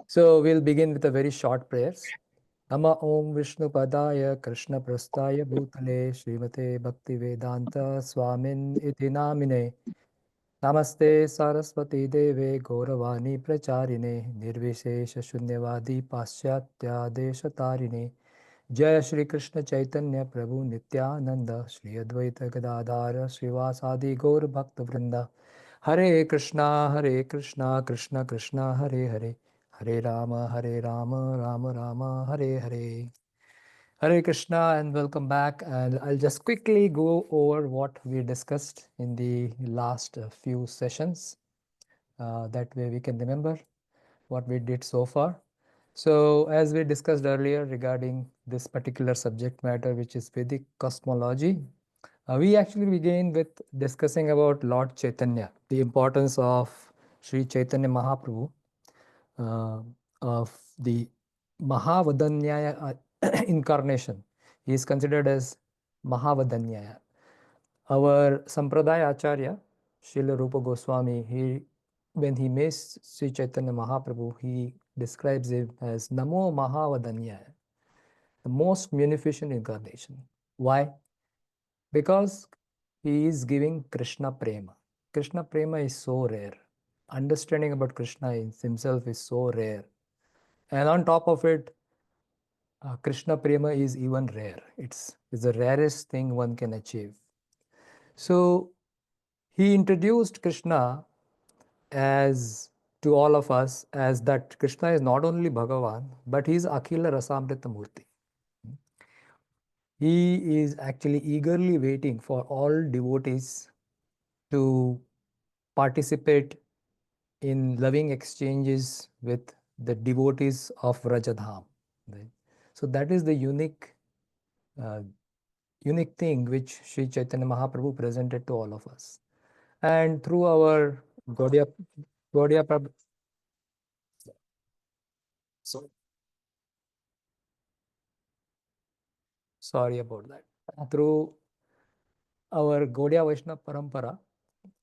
So we'll begin with a very short prayers. Nama Om Vishnu Padaya Krishna Prastaya Bhutale Srimate Bhakti Vedanta Swamin Iti Namine Namaste Saraswati Deve Gauravani Pracharine Nirvishesha Shunyavadi Paschatya Deshatarine Jaya Shri Krishna Chaitanya Prabhu Nityananda Shri Advaita Gadadhara Srivasadi Gaur Bhakta Vrinda Hare Krishna Krishna Krishna Hare Hare Hare Rama Rama Rama Hare Hare. Hare Krishna and welcome back. And I'll just quickly go over what we discussed in the last few sessions. That way we can remember what we did so far. So, as we discussed earlier regarding this particular subject matter, which is Vedic cosmology, we actually began with discussing about Lord Chaitanya, the importance of Sri Chaitanya Mahaprabhu, uh, of the Mahavadanyaya incarnation. He is considered as Mahavadanyaya. Our Sampradaya Acharya, Srila Rupa Goswami, when he meets Sri Chaitanya Mahaprabhu, he describes him as Namo Mahavadanyaya, the most munificent incarnation. Why? Because he is giving Krishna Prema. Krishna Prema is so rare. Understanding about Krishna himself is so rare. And on top of it, Krishna Prema is even rare. It's the rarest thing one can achieve. So he introduced Krishna as to all of us as that Krishna is not only Bhagavan, but he is Akhila Rasamrita Murti. He is actually eagerly waiting for all devotees to participate in loving exchanges with the devotees of Rajadham. Right? So that is the uh, unique thing which Sri Chaitanya Mahaprabhu presented to all of us. And through our Gaudiya so sorry about that. Through our Gaudiya Vaishnava Parampara,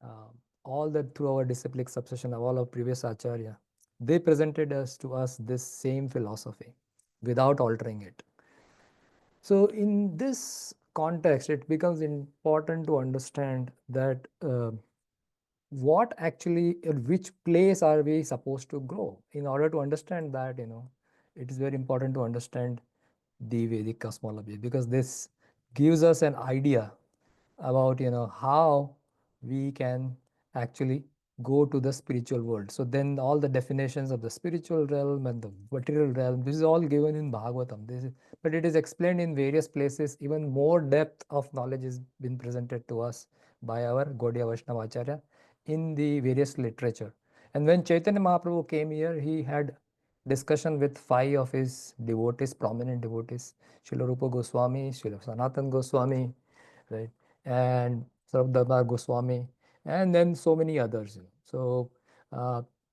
uh, all that through our disciplic succession of all our previous Acharya, they presented us to us this same philosophy without altering it. So in this context, it becomes important to understand that what actually, at which place are we supposed to grow? In order to understand that, it is very important to understand the Vedic cosmology, because this gives us an idea about how we can actually go to the spiritual world. So then all the definitions of the spiritual realm and the material realm, this is all given in Bhagavatam. But it is explained in various places. Even more depth of knowledge has been presented to us by our Gaudiya Vaishnava Acharya in the various literature. And when Chaitanya Mahaprabhu came here, he had discussion with 5 of his devotees, prominent devotees, Srila Rupa Goswami, Srila Sanatan Goswami, right, and Sarvdharma Goswami, and then so many others. So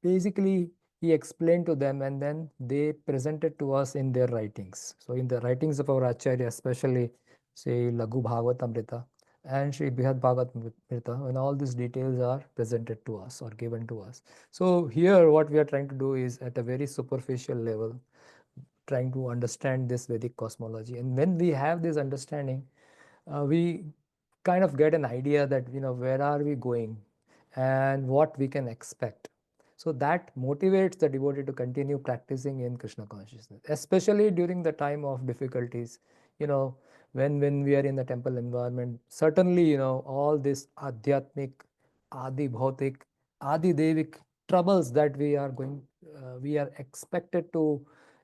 basically, he explained to them, and then they presented to us in their writings. So in the writings of our Acharya, especially say Laghu Bhagavatamrita and Sri Brihad Bhagavatamrita, and all these details are presented to us or given to us. So here, what we are trying to do is at a very superficial level, trying to understand this Vedic cosmology. And when we have this understanding, we kind of get an idea that where are we going and what we can expect. So that motivates the devotee to continue practicing in Krishna consciousness, especially during the time of difficulties. you know when we are in the temple environment, certainly all this adhyatmic, adi bhautik, adi devik troubles that we are expected to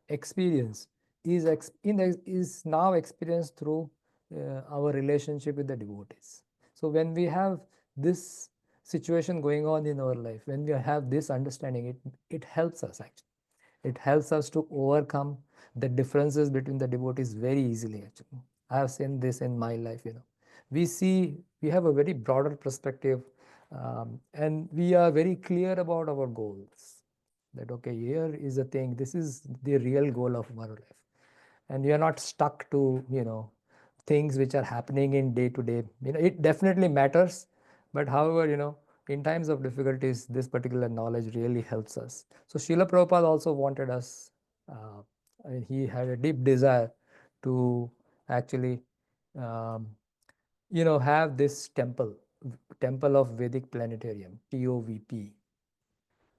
experience is now experienced through our relationship with the devotees. So when we have this situation going on in our life, when we have this understanding, it helps us actually. It helps us to overcome the differences between the devotees very easily actually. I have seen this in my life. We have a very broader perspective, and we are very clear about our goals, that okay, here is the thing, this is the real goal of our life, and we are not stuck to things which are happening in day to day. It definitely matters, but however, in times of difficulties, this particular knowledge really helps us. So Srila Prabhupada also wanted us, he had a deep desire to actually, um, have this temple of Vedic Planetarium, TOVP.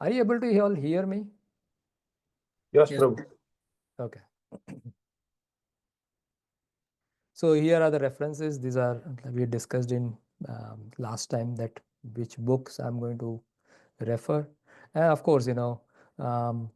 Are you able to all hear me? Yes, Prabhu. Okay. So here are the references. These are, we discussed in last time, that which books I'm going to refer. And of course, um,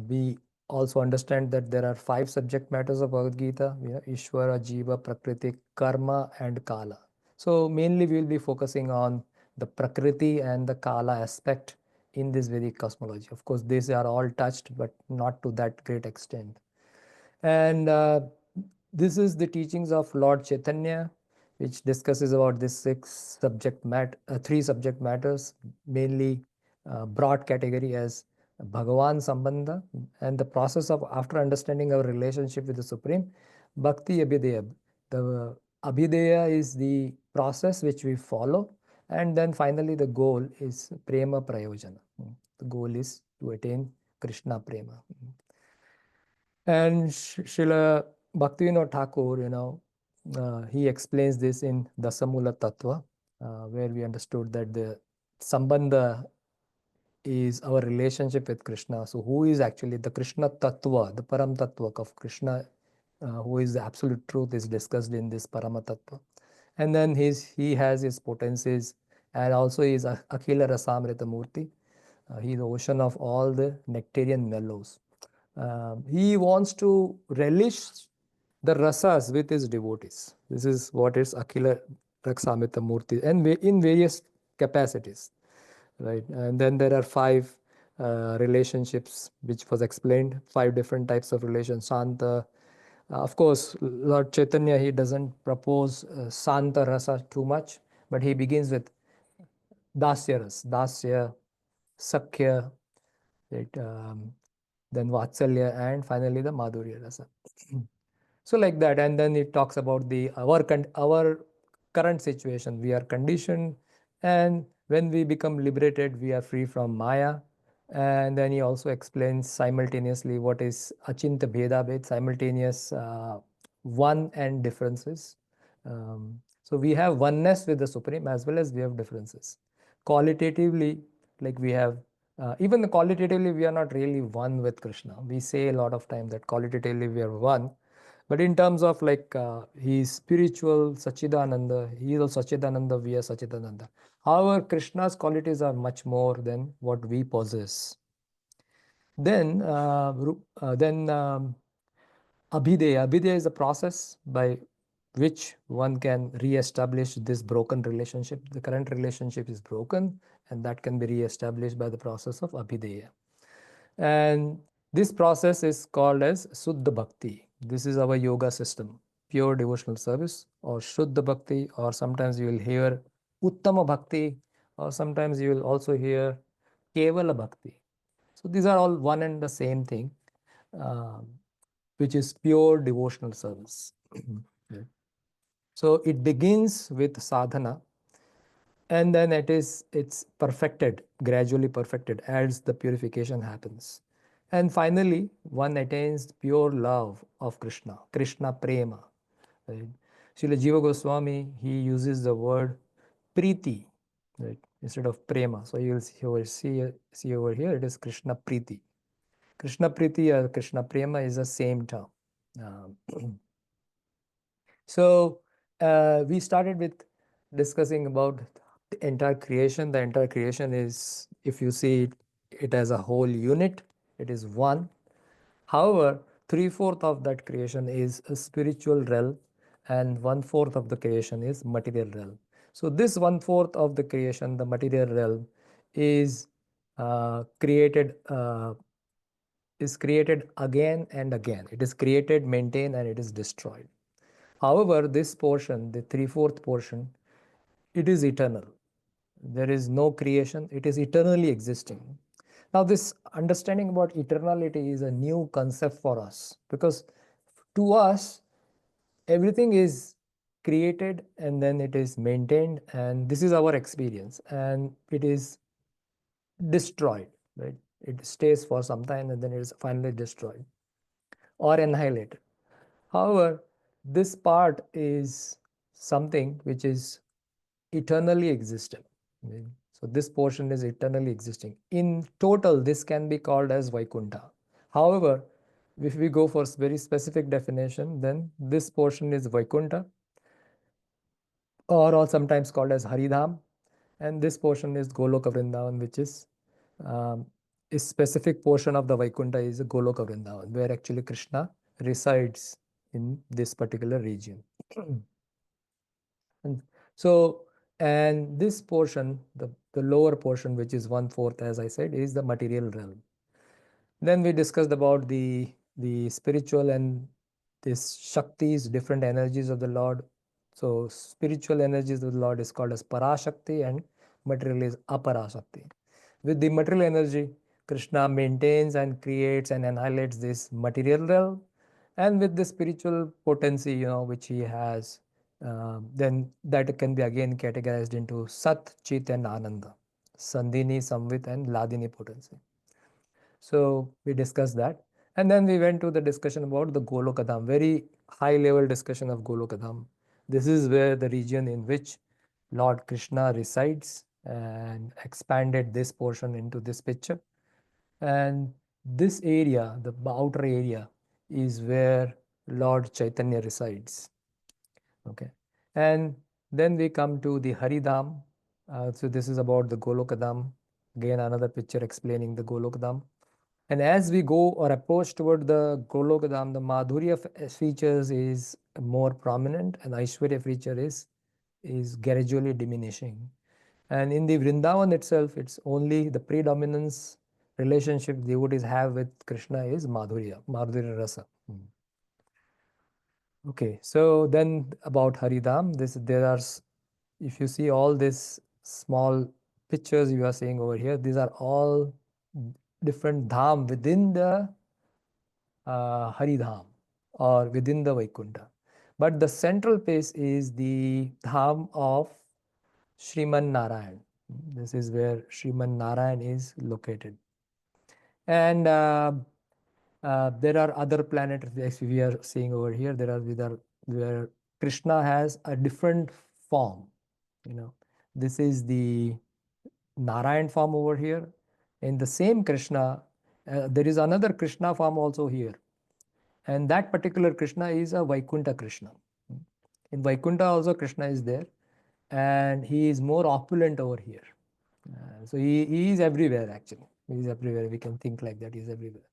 we also understand that there are 5 subject matters of Bhagavad Gita, Ishvara, Jiva, Prakriti, Karma and Kala. So mainly we will be focusing on the Prakriti and the Kala aspect in this Vedic cosmology. Of course, these are all touched, but not to that great extent. And this is the teachings of Lord Chaitanya, which discusses about this 3 subject matters, mainly broad category as Bhagavan Sambandha, and the process of, after understanding our relationship with the Supreme, Bhakti Abhideya. The Abhideya is the process which we follow, and then finally the goal is Prema Prayojana. The goal is to attain Krishna Prema. And Srila Bhaktivinoda Thakur, he explains this in Dasamula Tattva, where we understood that the Sambandha is our relationship with Krishna. So who is actually the Krishna Tattva, the Param Tattva of Krishna, who is the absolute truth, is discussed in this Parama Tattva. And then he has his potencies, and also he is Akhila Rasamrita Murti. He is the ocean of all the nectarian mellows. He wants to relish the rasas with his devotees. This is what is Akhila Raksamita Murti, and in various capacities, right? And then there are 5 relationships which was explained, 5 different types of relations. Santa, of course, Lord Chaitanya, he doesn't propose Santa rasa too much, but he begins with Dasya ras, Dasya, Sakhya, right? Then Vatsalya, and finally the Madhurya rasa. So like that, and then it talks about our current situation. We are conditioned, and when we become liberated, we are free from Maya. And then he also explains simultaneously what is Achinta Bheda Bhed, simultaneous one and differences. So we have oneness with the Supreme as well as we have differences. Qualitatively, like we have, even qualitatively, we are not really one with Krishna. We say a lot of time that qualitatively we are one, but in terms of like he is spiritual Sachidananda, he is also Sachidananda, we are Sachidananda. However, Krishna's qualities are much more than what we possess. Then, Abhideya. Abhideya is a process by which one can re-establish this broken relationship. The current relationship is broken, and that can be re-established by the process of Abhideya. And this process is called as Suddha Bhakti. This is our yoga system, pure devotional service, or Shuddha Bhakti, or sometimes you will hear Uttama Bhakti, or sometimes you will also hear Kevala Bhakti. So these are all one and the same thing, which is pure devotional service. So it begins with sadhana, and then it's perfected, gradually perfected as the purification happens. And finally, one attains pure love of Krishna, Krishna Prema. Right? Srila Jiva Goswami, he uses the word Priti, right, instead of Prema. So you'll see over here, it is Krishna Priti. Krishna Priti or Krishna Prema is the same term. Um, so we started with discussing about the entire creation. The entire creation is, if you see it as a whole unit, it is one. However, 3/4 of that creation is a spiritual realm, and 1/4 of the creation is material realm. So this 1/4 of the creation, the material realm, is created again and again. It is created, maintained, and it is destroyed. However, this portion, the 3/4 portion, it is eternal. There is no creation, it is eternally existing. Now, this understanding about eternality is a new concept for us, because to us, everything is created and then it is maintained, and this is our experience, and it is destroyed, right? It stays for some time and then it is finally destroyed or annihilated. However, this part is something which is eternally existent. So this portion is eternally existing. In total, this can be called as Vaikuntha. However, if we go for very specific definition, then this portion is Vaikuntha, or sometimes called as Haridham, and this portion is Goloka Vrindavan, which is a specific portion of the Vaikuntha is Goloka Vrindavan, where actually Krishna resides in this particular region. And so, and this portion, the lower portion, which is 1/4, as I said, is the material realm. Then we discussed about the spiritual and this Shaktis, different energies of the Lord. So spiritual energies of the Lord is called as Parashakti and material is Aparashakti. With the material energy, Krishna maintains and creates and annihilates this material realm. And with the spiritual potency, which he has, then that can be again categorized into Sat, Chit and Ananda, Sandhini, Samvit and Ladini potency. So we discussed that. And then we went to the discussion about the Golokadham, very high level discussion of Golokadham. This is where the region in which Lord Krishna resides and expanded this portion into this picture. And this area, the outer area, is where Lord Chaitanya resides. Okay. And then we come to the Haridham. So this is about the Golokadham. Again, another picture explaining the Golokadham. And as we go or approach toward the Golokadham, the Madhurya features is more prominent and Aishwarya feature is gradually diminishing. And in the Vrindavan itself, it's only the predominance relationship devotees have with Krishna is Madhurya Rasa. Okay, so then about Haridham, if you see all these small pictures you are seeing over here, these are all different dham within the Haridham or within the Vaikuntha. But the central place is the dham of Sriman Narayan. This is where Sriman Narayan is located. And there are other planets, as we are seeing over here. There are where Krishna has a different form. This is the Narayan form over here. In the same Krishna, there is another Krishna form also here. And that particular Krishna is a Vaikuntha Krishna. In Vaikuntha also Krishna is there. And he is more opulent over here. So he is everywhere actually. He is everywhere. We can think like that. He is everywhere.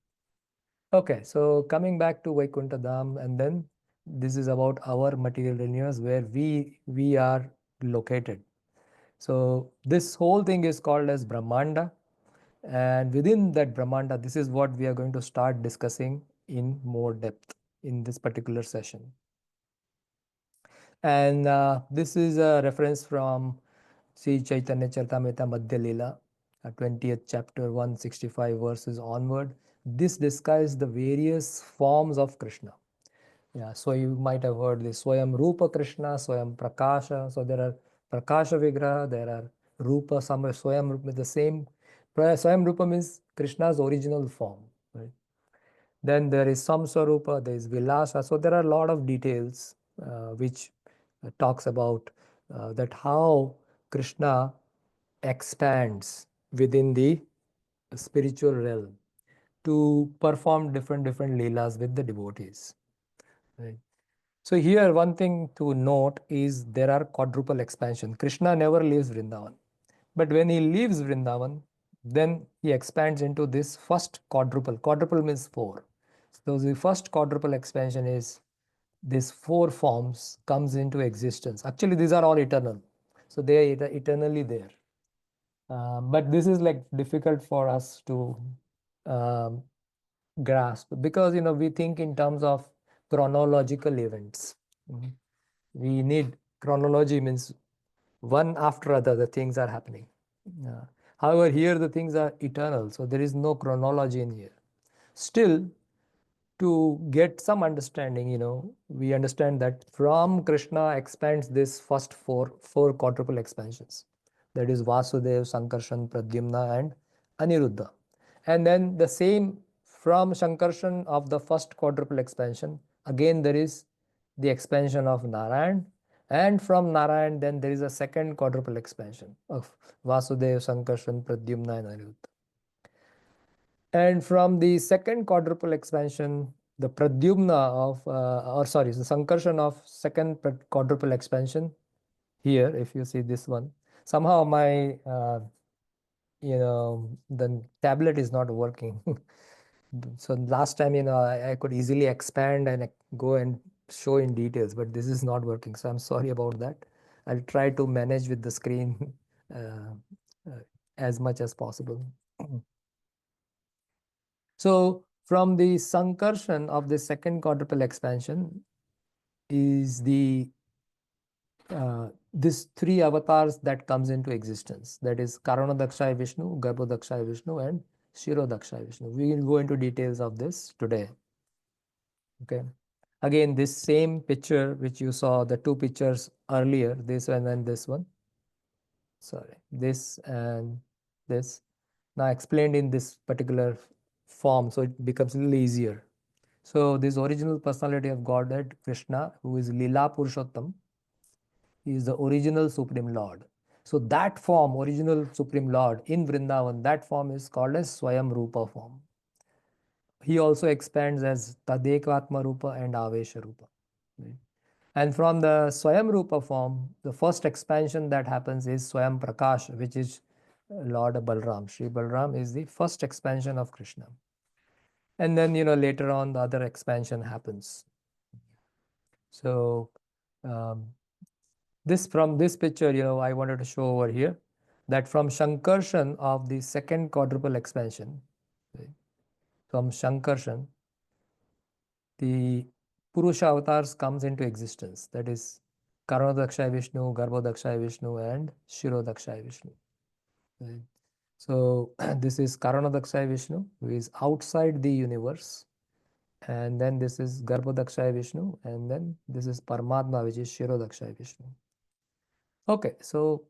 Okay, so coming back to Vaikuntha Dham, and then this is about our material universe where we are located. So this whole thing is called as Brahmanda, and within that Brahmanda, this is what we are going to start discussing in more depth in this particular session. And this is a reference from Sri Chaitanya Charitamrita Madhya Leela, 20th chapter, 165 verses onward. This describes the various forms of Krishna. Yeah, so you might have heard this Swayam Rupa Krishna, Swayam Prakasha. So there are Prakasha Vigraha, there are Rupa, some Swayam Rupa, the same. Swayam Rupa means Krishna's original form. Right? Then there is Samswarupa, there is Vilasa. So there are a lot of details which talks about that how Krishna expands within the spiritual realm to perform different leelas with the devotees. Right? So here one thing to note is there are quadruple expansion. Krishna never leaves Vrindavan. But when he leaves Vrindavan, then he expands into this first quadruple. Quadruple means 4. So the first quadruple expansion is these 4 forms comes into existence. Actually, these are all eternal. So they are eternally there. But this is like difficult for us to um, grasp because we think in terms of chronological events. We need chronology means one after other the things are happening. However, here the things are eternal, so there is no chronology in here. Still, to get some understanding, we understand that from Krishna expands this first four quadruple expansions. That is Vasudev, Sankarshan, Pradyumna, and Aniruddha. And then the same from Sankarshan of the first quadruple expansion, again there is the expansion of Narayan, and from Narayan then there is a second quadruple expansion of Vasudev, Sankarshan, Pradyumna, and Aniruddha. And from the second quadruple expansion, the Pradyumna of, the Sankarshan of second quadruple expansion, here, if you see this one, somehow my, the tablet is not working. So last time, I could easily expand and go and show in details, but this is not working. So I'm sorry about that. I'll try to manage with the screen as much as possible. So from the Sankarshan of the second quadruple expansion is the this three avatars that comes into existence. That is Karanodakshaya Vishnu, Garbhodakshaya Vishnu, and Shirodakshaya Vishnu. We will go into details of this today. Okay. Again, this same picture which you saw, the two pictures earlier, this one and this one. Sorry, this and this. Now explained in this particular form, so it becomes a little easier. So this original personality of Godhead, Krishna, who is Lila Purushottam, he is the original Supreme Lord. So that form, original Supreme Lord in Vrindavan, that form is called as Swayam Rupa form. He also expands as Tadekatma Rupa and Avesha Rupa. Right? And from the Swayam Rupa form, the first expansion that happens is Swayam Prakash, which is Lord Balram. Sri Balram is the first expansion of Krishna. And then, later on, the other expansion happens. So, from this picture, I wanted to show over here that from Shankarshan of the second quadruple expansion, right, from Shankarshan, the Purusha avatars comes into existence. That is Karanodakshaya Vishnu, Garbhodakshaya Vishnu, and Shirodakshaya Vishnu. Right. So this is Karanodakshaya Vishnu, who is outside the universe. And then this is Garbhodakshaya Vishnu, and then this is Paramatma, which is Shirodakshaya Vishnu. Okay, so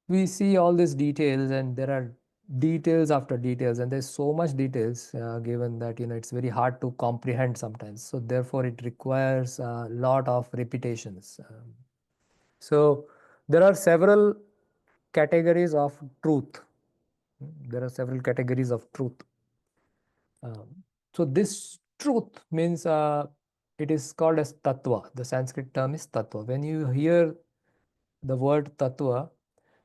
we see all these details, and there are details after details, and there's so much details given that it's very hard to comprehend sometimes. So therefore, it requires a lot of repetitions. So there are several categories of truth. There are several categories of truth. So this truth means it is called as tattva. The Sanskrit term is tattva. When you hear the word tattva,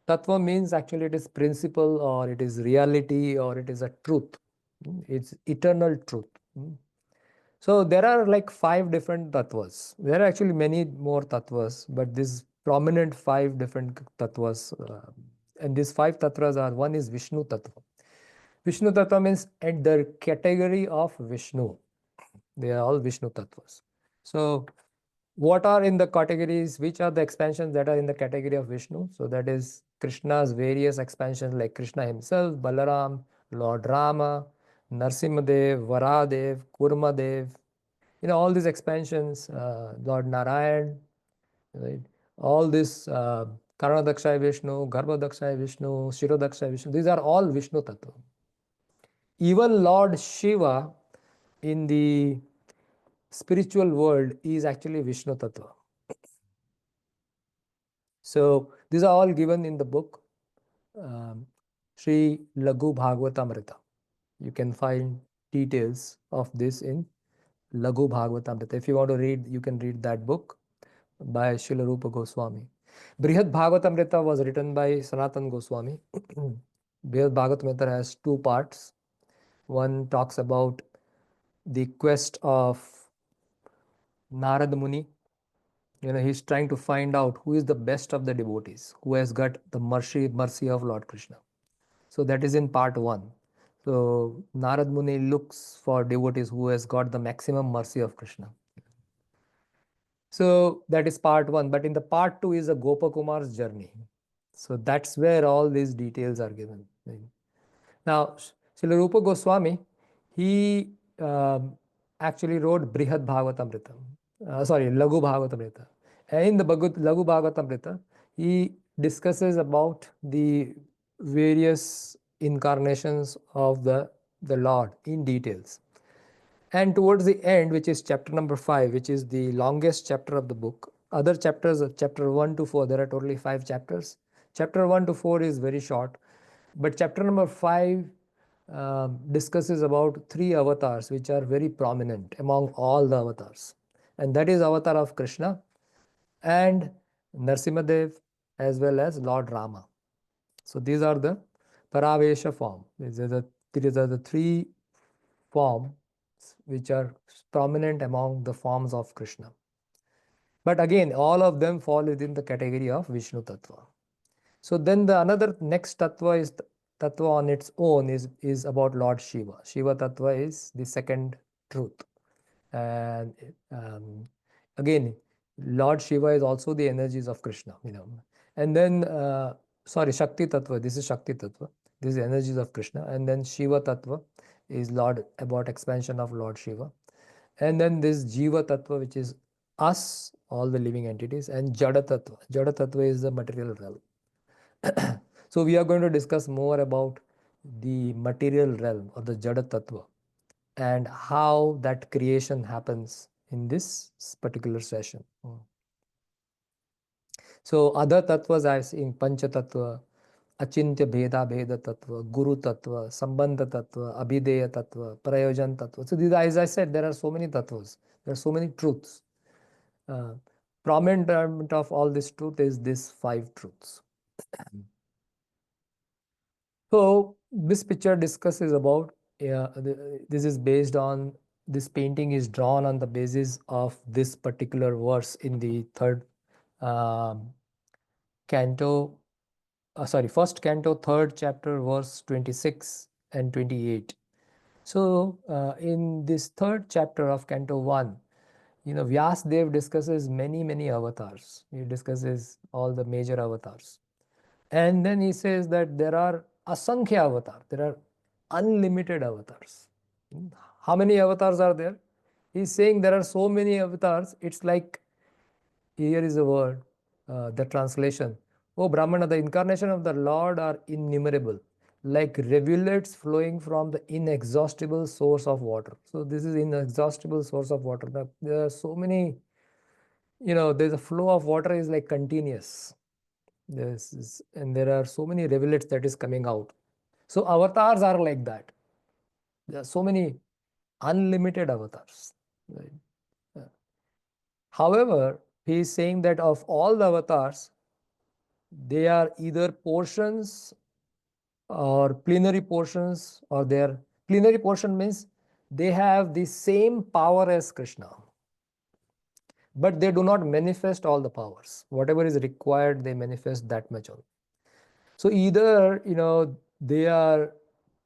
tattva means actually it is principle, or it is reality, or it is a truth. It's eternal truth. So there are like 5 different tattvas. There are actually many more tattvas, but these prominent 5 different tattvas. And these 5 tattvas are, one is Vishnu tattva. Vishnu tattva means at the category of Vishnu. They are all Vishnu tattvas. So what are in the categories, which are the expansions that are in the category of Vishnu? So that is Krishna's various expansions, like Krishna himself, Balaram, Lord Rama, Narsimhadev, Varadev, Kurmadev, all these expansions, Lord Narayan, right? All this Karanodakshaya Vishnu, Garbhodakshaya Vishnu, Shirodakshaya Vishnu, these are all Vishnu tattva. Even Lord Shiva in the spiritual world is actually Vishnu tattva. So these are all given in the book Sri Laghu Bhagavatamrita. You can find details of this in Laghu Bhagavatamrita. If you want to read, you can read that book by Srila Rupa Goswami. Brihad Bhagavatamrita was written by Sanatan Goswami. Brihad Bhagavatamrita has 2 parts. One talks about the quest of Narad Muni. He's trying to find out who is the best of the devotees, who has got the mercy of Lord Krishna. So that is in part 1. So Narad Muni looks for devotees who has got the maximum mercy of Krishna. So that is part 1. But in the part 2 is a Gopakumar's journey. So that's where all these details are given. Now, Srila Rupa Goswami, he actually wrote Brihad Bhagavatamrita. Lagu Bhagavatamrita. And in the Lagu Bhagavatamrita, he discusses about the various incarnations of the Lord in details. And towards the end, which is chapter number 5, which is the longest chapter of the book, other chapters, chapter 1 to 4, there are totally 5 chapters. Chapter 1 to 4 is very short, but chapter number 5 discusses about 3 avatars which are very prominent among all the avatars. And that is avatar of Krishna and Narsimadev as well as Lord Rama. So these are the Paravesha form. These are the 3 forms which are prominent among the forms of Krishna. But again, all of them fall within the category of Vishnu Tattva. So then the another next Tattva is Tattva on its own is about Lord Shiva. Shiva Tattva is the second truth. And again, Lord Shiva is also the energies of Krishna, And then, Shakti Tattva, this is Shakti Tattva. This is energies of Krishna. And then Shiva Tattva is about expansion of Lord Shiva. And then this Jiva Tattva, which is us, all the living entities, and Jada Tattva. Jada Tattva is the material realm. So we are going to discuss more about the material realm or the Jada Tattva and how that creation happens in this particular session. So other tattvas I see in Pancha Tattva, Achintya Bheda Bheda Tattva, Guru Tattva, Sambandha Tattva, Abhideya Tattva, Prayojan Tattva. So these, as I said, there are so many tattvas, there are so many truths. Prominent of all this truth is these 5 truths. So this picture discusses about, this is based on, this painting is drawn on the basis of this particular verse in the third canto, first canto, third chapter, verse 26 and 28. So in this third chapter of canto 1, Vyasdev discusses many avatars. He discusses all the major avatars. And then he says that there are asankhya avatars. There are unlimited avatars. How many avatars are there? He's saying there are so many avatars. It's like, here is a word, the translation. Oh Brahmana, the incarnation of the Lord are innumerable, like rivulets flowing from the inexhaustible source of water. So this is inexhaustible source of water. There are so many, there's a flow of water is like continuous. And there are so many rivulets that is coming out. So avatars are like that. There are so many unlimited avatars. Right? However, he is saying that of all the avatars, they are either portions or plenary portions, or their plenary portion means they have the same power as Krishna, but they do not manifest all the powers. Whatever is required, they manifest that much only. So either, they are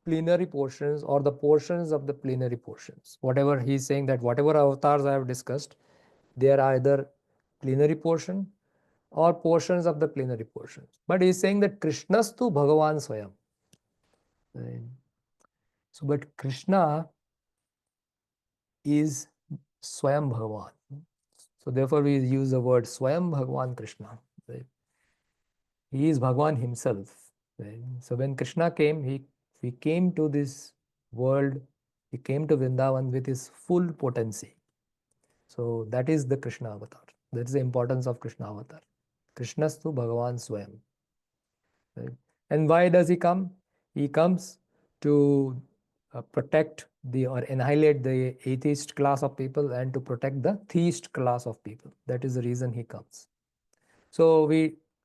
plenary portions or the portions of the plenary portions. Whatever he's saying, that whatever avatars I have discussed, they are either plenary portion or portions of the plenary portions. But he's saying that Krishnastu Bhagavan Swayam. Right? So, but Krishna is Swayam Bhagavan. So therefore we use the word Swayam Bhagavan Krishna. Right? He is Bhagavan himself. Right? So when Krishna came, he came to this world, he came to Vrindavan with his full potency. So that is the Krishna avatar. That is the importance of Krishna avatar. Krishnastu Bhagavan Swayam. Right? And why does he come? He comes to protect or annihilate the atheist class of people and to protect the theist class of people. That is the reason he comes. So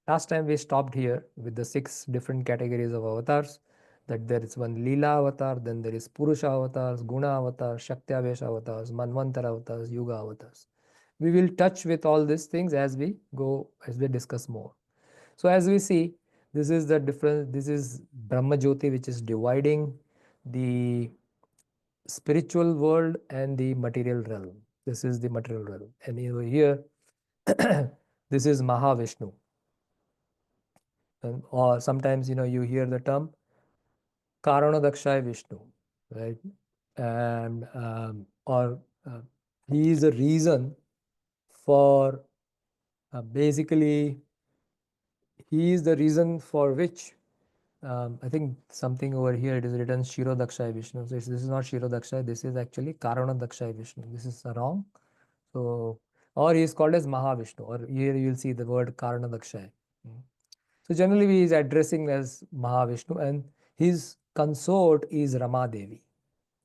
last time we stopped here with the 6 different categories of avatars. That there is one Leela avatar, then there is Purusha avatars, Guna avatars, Shaktyavesh avatars, Manvantara avatars, Yuga avatars. We will touch with all these things as we discuss more. So as we see, this is the difference. This is Brahma Jyoti, which is dividing the spiritual world and the material realm. This is the material realm. And over here, this is Mahavishnu. Or sometimes, you hear the term Karanadakshay Vishnu, right? And or Uh, he is the reason for basically, he is the reason for which I think something over here it is written Shiro Dakshai Vishnu. So this is not Shiro Dakshai, this is actually Karana Dakshai Vishnu. This is wrong. So, or he is called as Mahavishnu, or here you will see the word Karana Dakshai. So generally he is addressing as Mahavishnu, and his consort is Ramadevi.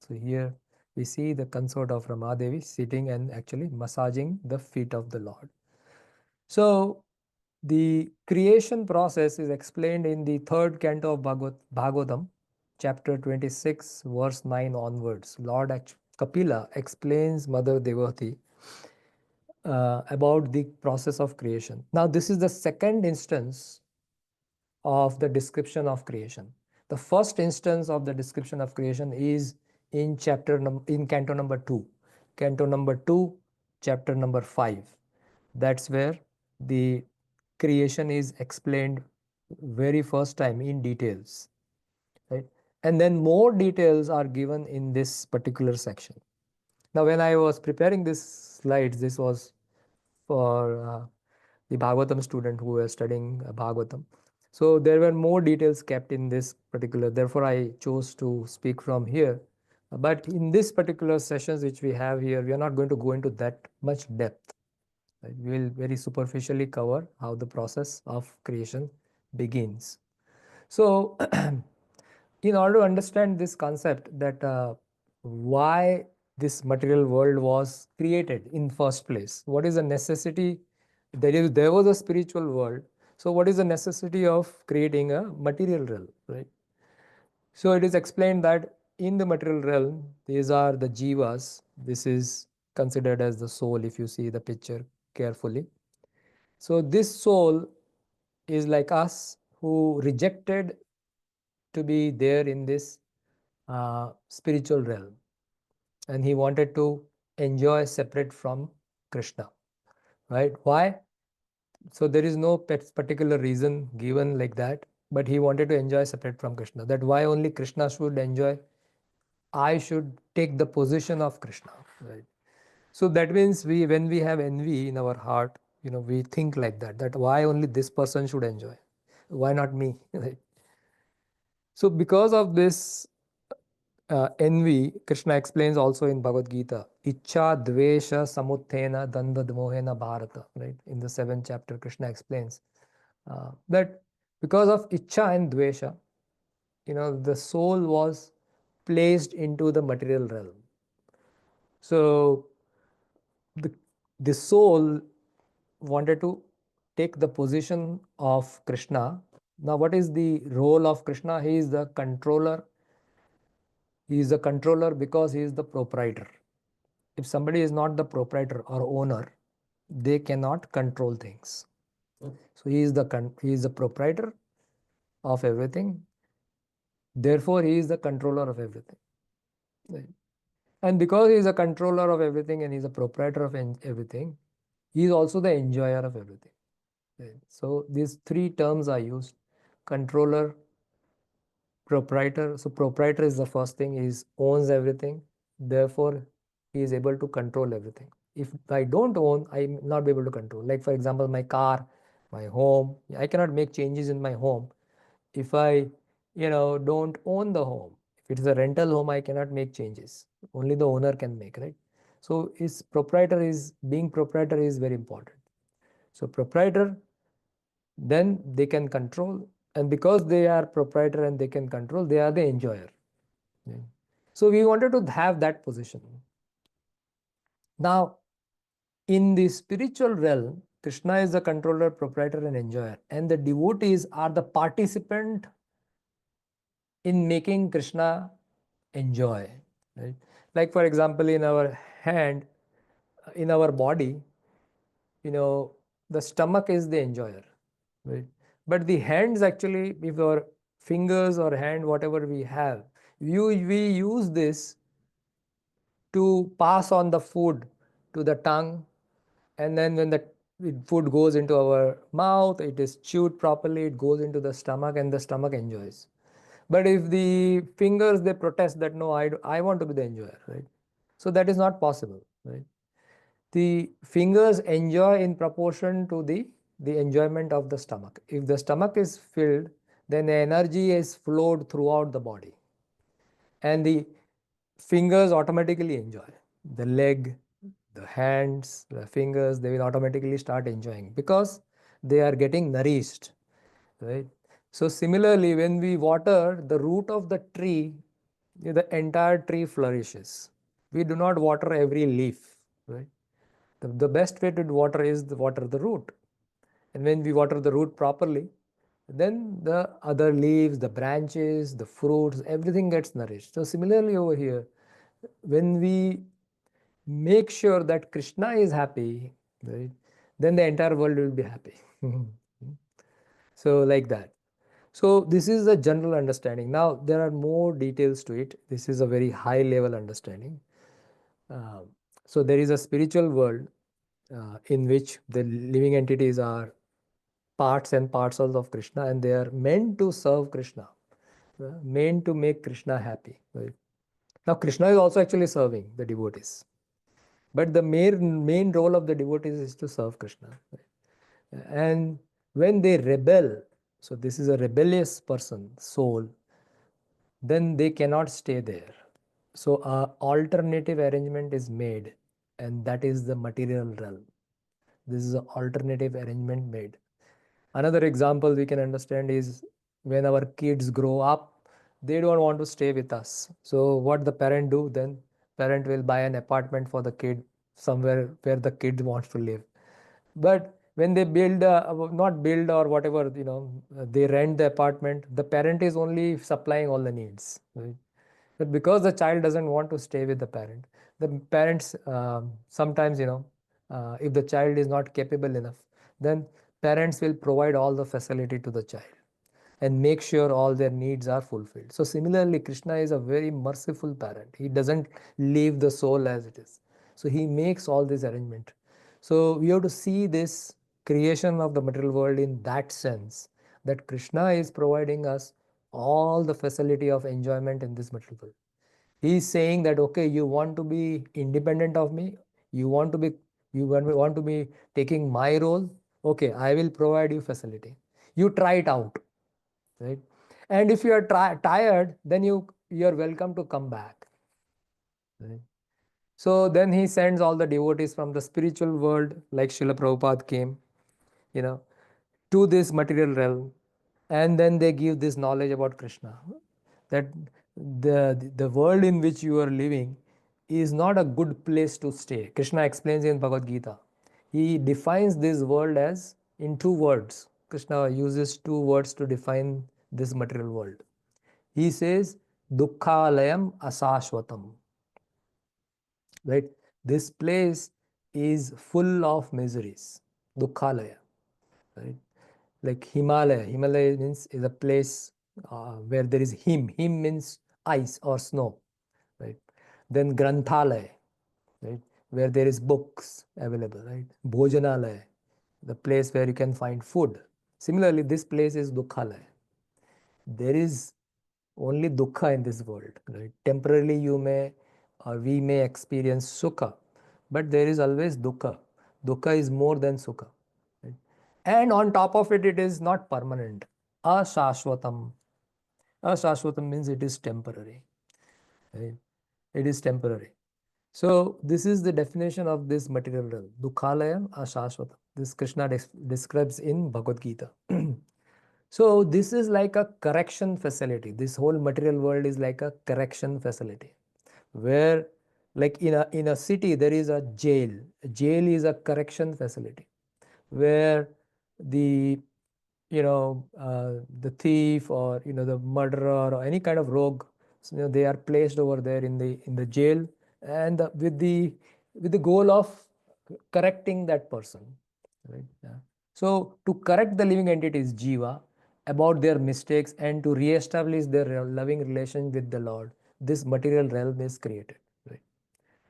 So here we see the consort of Ramadevi sitting and actually massaging the feet of the Lord. So the creation process is explained in the third canto of Bhagavatam, chapter 26, verse 9 onwards. Lord Kapila explains Mother Devati about the process of creation. Now, this is the second instance of the description of creation. The first instance of the description of creation is in in canto number 2. Canto number 2, chapter number 5. That's where the creation is explained very first time in details, right? And then more details are given in this particular section. Now, when I was preparing this slides, this was for the Bhagavatam student who were studying Bhagavatam. So there were more details kept in this particular, therefore I chose to speak from here. But in this particular sessions which we have here, we are not going to go into that much depth. Right? We will very superficially cover how the process of creation begins. So in order to understand this concept that why this material world was created in first place, what is the necessity, there was a spiritual world, so what is the necessity of creating a material realm, right? So it is explained that in the material realm, these are the jivas. This is considered as the soul if you see the picture carefully. So this soul is like us who rejected to be there in this spiritual realm, and he wanted to enjoy separate from Krishna, right? Why? So there is no particular reason given like that, but he wanted to enjoy separate from Krishna. That why only Krishna should enjoy, I should take the position of Krishna, right? So that means when we have envy in our heart, we think like that, that why only this person should enjoy, why not me? Right? So because of this envy, Krishna explains also in Bhagavad Gita, Icha Dvesha Samuthena Dandva Mohena Bharata, right? In the 7th chapter, Krishna explains that because of Icha and Dvesha, the soul was placed into the material realm. So the, the soul wanted to take the position of Krishna. Now, what is the role of Krishna? He is the controller. He is the controller because he is the proprietor. If somebody is not the proprietor or owner, they cannot control things. So he is the proprietor of everything. Therefore, he is the controller of everything. Right? And because he is a controller of everything and he is a proprietor of everything, he is also the enjoyer of everything. Right? So these three terms are used: controller, proprietor. So proprietor is the first thing, he owns everything, therefore he is able to control everything. If I don't own, I will not be able to control. Like for example, my car, my home, I cannot make changes in my home if I don't own the home. If it is a rental home, I cannot make changes, only the owner can make, right? So being proprietor is very important. So proprietor, then they can control, and because they are proprietor and they can control, they are the enjoyer. Yeah. So we wanted to have that position. Now in the spiritual realm, Krishna is the controller, proprietor and enjoyer, and the devotees are the participant in making Krishna enjoy, right? Like for example, in our hand, in our body, the stomach is the enjoyer, right? But the hands actually, if our fingers or hand, whatever we have, we use this to pass on the food to the tongue, and then when the food goes into our mouth, it is chewed properly, it goes into the stomach and the stomach enjoys. But if the fingers, they protest that no, I want to be the enjoyer, right? So that is not possible, right? The fingers enjoy in proportion to the enjoyment of the stomach. If the stomach is filled, then the energy is flowed throughout the body, and the fingers automatically enjoy. The leg, the hands, the fingers, they will automatically start enjoying because they are getting nourished, right? So similarly, when we water the root of the tree, the entire tree flourishes. We do not water every leaf, right? The best way to water is to water the root. And when we water the root properly, then the other leaves, the branches, the fruits, everything gets nourished. So similarly over here, when we make sure that Krishna is happy, right, then the entire world will be happy. So like that. So this is the general understanding. Now there are more details to it. This is a very high level understanding. Uh, so there is a spiritual world in which the living entities are parts and parcels of Krishna, and they are meant to serve Krishna, meant to make Krishna happy. Right? Now Krishna is also actually serving the devotees, but the main role of the devotees is to serve Krishna. Right? And when they rebel, so this is a rebellious person, soul, then they cannot stay there. So a alternative arrangement is made, and that is the material realm. This is an alternative arrangement made. Another example we can understand is when our kids grow up, they don't want to stay with us. So what the parent do then? Parent will buy an apartment for the kid somewhere where the kid wants to live. But when they build, not build or whatever, they rent the apartment, the parent is only supplying all the needs. Right? But because the child doesn't want to stay with the parents sometimes, if the child is not capable enough, then parents will provide all the facility to the child and make sure all their needs are fulfilled. So similarly, Krishna is a very merciful parent. He doesn't leave the soul as it is. So he makes all this arrangement. So we have to see this creation of the material world in that sense, that Krishna is providing us all the facility of enjoyment in this material world. He is saying that, okay, you want to be independent of me, you want to be want to be taking my role, okay, I will provide you facility. You try it out, right? And if you are tired, then you are welcome to come back, right? So then he sends all the devotees from the spiritual world, like Srila Prabhupada came, you know, to this material realm, and then they give this knowledge about Krishna, that the world in which you are living is not a good place to stay. Krishna explains in Bhagavad Gita. He defines this world as in two words. Krishna uses two words to define this material world. He says, Dukkhalayam asashvatam. Right? This place is full of miseries. Dukkhalaya. Right? Like Himalaya. Himalaya means is a place where there is him means ice or snow, right? Then Granthalaya, right, where there is books available, right? Bhojanalaya, the place where you can find food. Similarly, this place is Dukkhalaya. There is only dukkha in this world, right? Temporarily you may or we may experience sukha, but there is always dukkha. Dukkha is more than sukha, right? And on top of it, it is not permanent. Ashashvatam. Ashashvatam means it is temporary, right? It is temporary. So this is the definition of this material realm. Dukkhalayam ashashvatam. This Krishna describes in Bhagavad Gita. So this is like a correction facility. This whole material world is like a correction facility, where like in a city there is a jail. A jail is a correction facility where the the thief or the murderer or any kind of rogue, so, they are placed over there in the jail, and with the goal of correcting that person, right? Yeah. So to correct the living entities jiva about their mistakes and to re-establish their loving relation with the Lord, this material realm is created, right?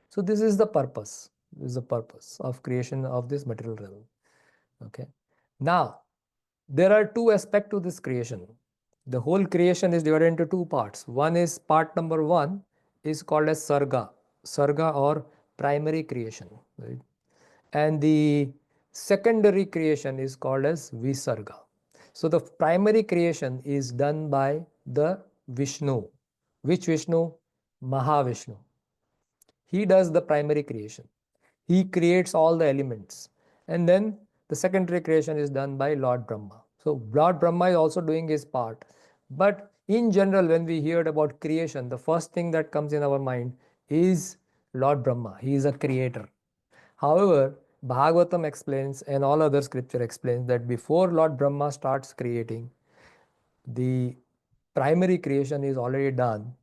So this is the purpose. This is the purpose of creation of this material realm. Okay. Now there are two aspects to this creation. The whole creation is divided into two parts. One is part number one is called as Sarga. Sarga or primary creation, right? And the secondary creation is called as Visarga. So the primary creation is done by the Vishnu. Which Vishnu? Mahavishnu. He does the primary creation. He creates all the elements. And then the secondary creation is done by Lord Brahma. So Lord Brahma is also doing his part. But in general, when we hear about creation, the first thing that comes in our mind is Lord Brahma. He is a creator. However, Bhagavatam explains and all other scripture explains that before Lord Brahma starts creating, the primary creation is already done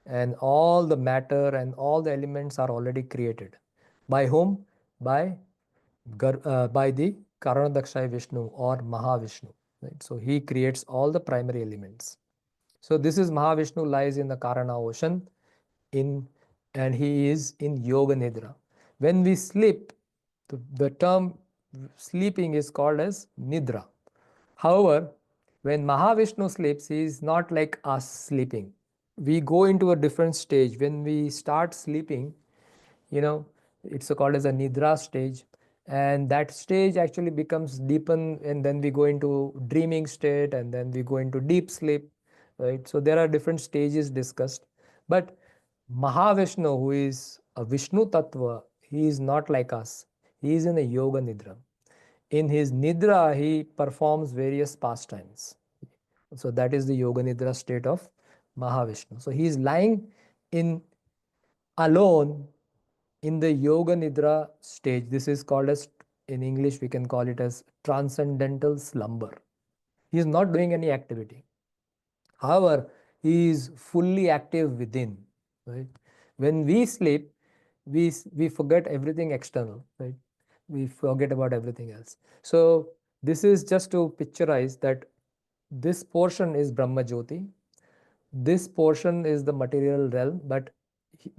and all the matter and all the elements are already created. By whom? By by the Karanadakshay Vishnu or Mahavishnu. Right? So he creates all the primary elements. So this is Mahavishnu lies in the Karana ocean in and he is in Yoga Nidra. When we sleep, the term sleeping is called as Nidra. However, when Mahavishnu sleeps, he is not like us sleeping. We go into a different stage. When we start sleeping, you know, it's called as a Nidra stage. And that stage actually becomes deepen, and then we go into dreaming state, and then we go into deep sleep, right? So there are different stages discussed. But Mahavishnu, who is a Vishnu Tattva, he is not like us. He is in a Yoga Nidra. In his Nidra, he performs various pastimes. So that is the Yoga Nidra state of Mahavishnu. So he is lying in alone in the Yoga Nidra stage. This is called as, in English, we can call it as transcendental slumber. He is not doing any activity. However, he is fully active within. Right? When we sleep, we forget everything external. Right? We forget about everything else. So this is just to picturize that this portion is Brahma Jyoti. This portion is the material realm, but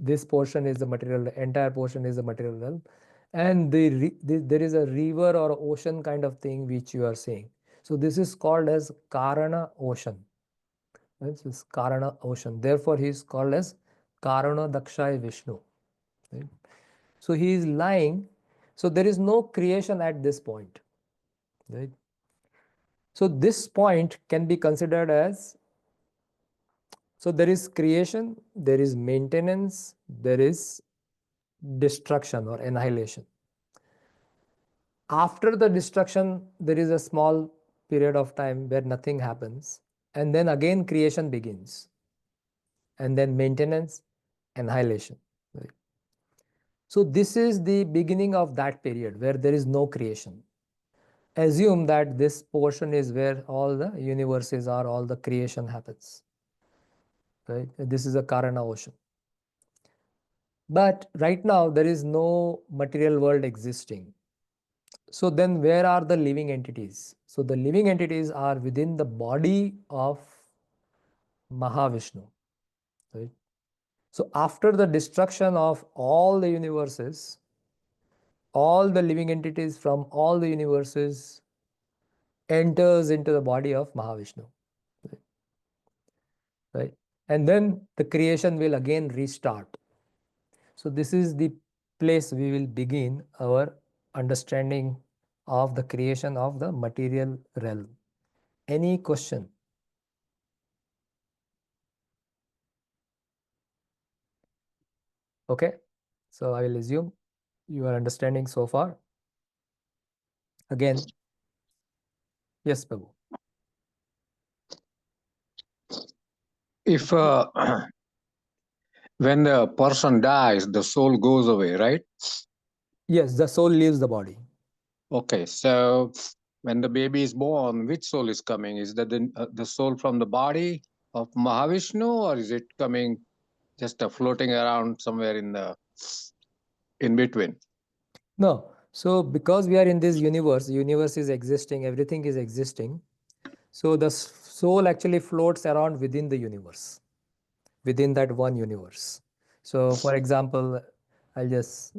this portion is the material, entire portion is the material realm. And there is a river or ocean kind of thing which you are seeing. So this is called as Karana ocean. This is Karana ocean. Therefore, he is called as Karana Dakshay Vishnu. Right? So he is lying. So there is no creation at this point. Right? So this point can be considered as, so there is creation, there is maintenance, there is destruction or annihilation. After the destruction, there is a small period of time where nothing happens, and then again creation begins, and then maintenance, annihilation. Right? So this is the beginning of that period where there is no creation. Assume that this portion is where all the universes are, all the creation happens. Right? This is a Karana ocean. But right now there is no material world existing. So then where are the living entities? So the living entities are within the body of Mahavishnu. Right? So after the destruction of all the universes, all the living entities from all the universes enters into the body of Mahavishnu. Right? Right? And then the creation will again restart. So this is the place we will begin our understanding of the creation of the material realm. Any question? Okay, so I will assume you are understanding so far. Again, yes, Babu. If when the person dies, the soul goes away, right? Yes, the soul leaves the body. Okay, so when the baby is born, which soul is coming? Is that the soul from the body of Mahavishnu, or is it coming just floating around somewhere in between? No, so because we are in this universe, universe is existing, everything is existing. So the soul actually floats around within the universe, within that one universe. So for example, I'll just,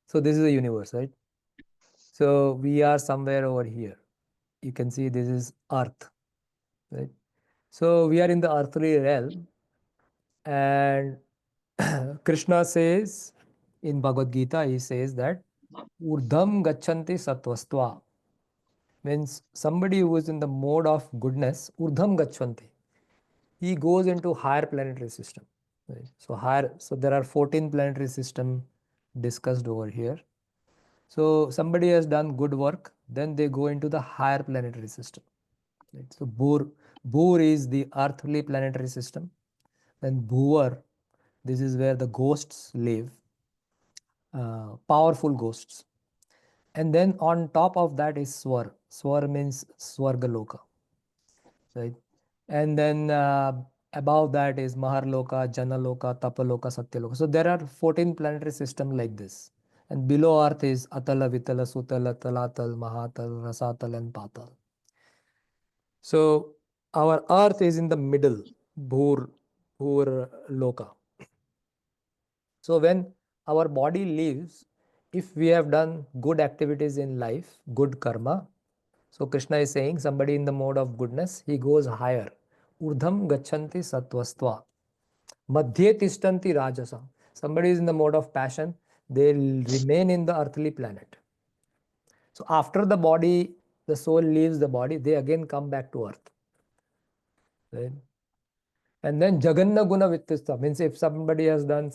so this is a universe, right? So we are somewhere over here. You can see this is Earth, right? So we are in the earthly realm, and Krishna says in Bhagavad Gita, he says that Urdham gachanti sattvastva, means somebody who is in the mode of goodness, Urdham gachanti, he goes into higher planetary system. Right? So there are 14 planetary system discussed over here. So somebody has done good work, then they go into the higher planetary system. Right? So Bhur is the earthly planetary system. Then Bhuvar, this is where the ghosts live, powerful ghosts. And then on top of that is Swar. Swar means Swargaloka, right? And then above that is Maharloka, Janaloka, Tapaloka, Satyaloka. So there are 14 planetary systems like this. And below Earth is Atala, Vitala, Sutala, Talatal, Mahatal, Rasatal, and Patal. So our Earth is in the middle, Bhur Loka. So when our body lives, if we have done good activities in life, good karma, so Krishna is saying somebody in the mode of goodness, he goes higher. Urdham gachanti sattvastva. Madhye tishtanti rajasa. Somebody is in the mode of passion, they remain in the earthly planet. So after the body, the soul leaves the body, they again come back to earth. Right? And then Jaganna Guna Vittista means if somebody has done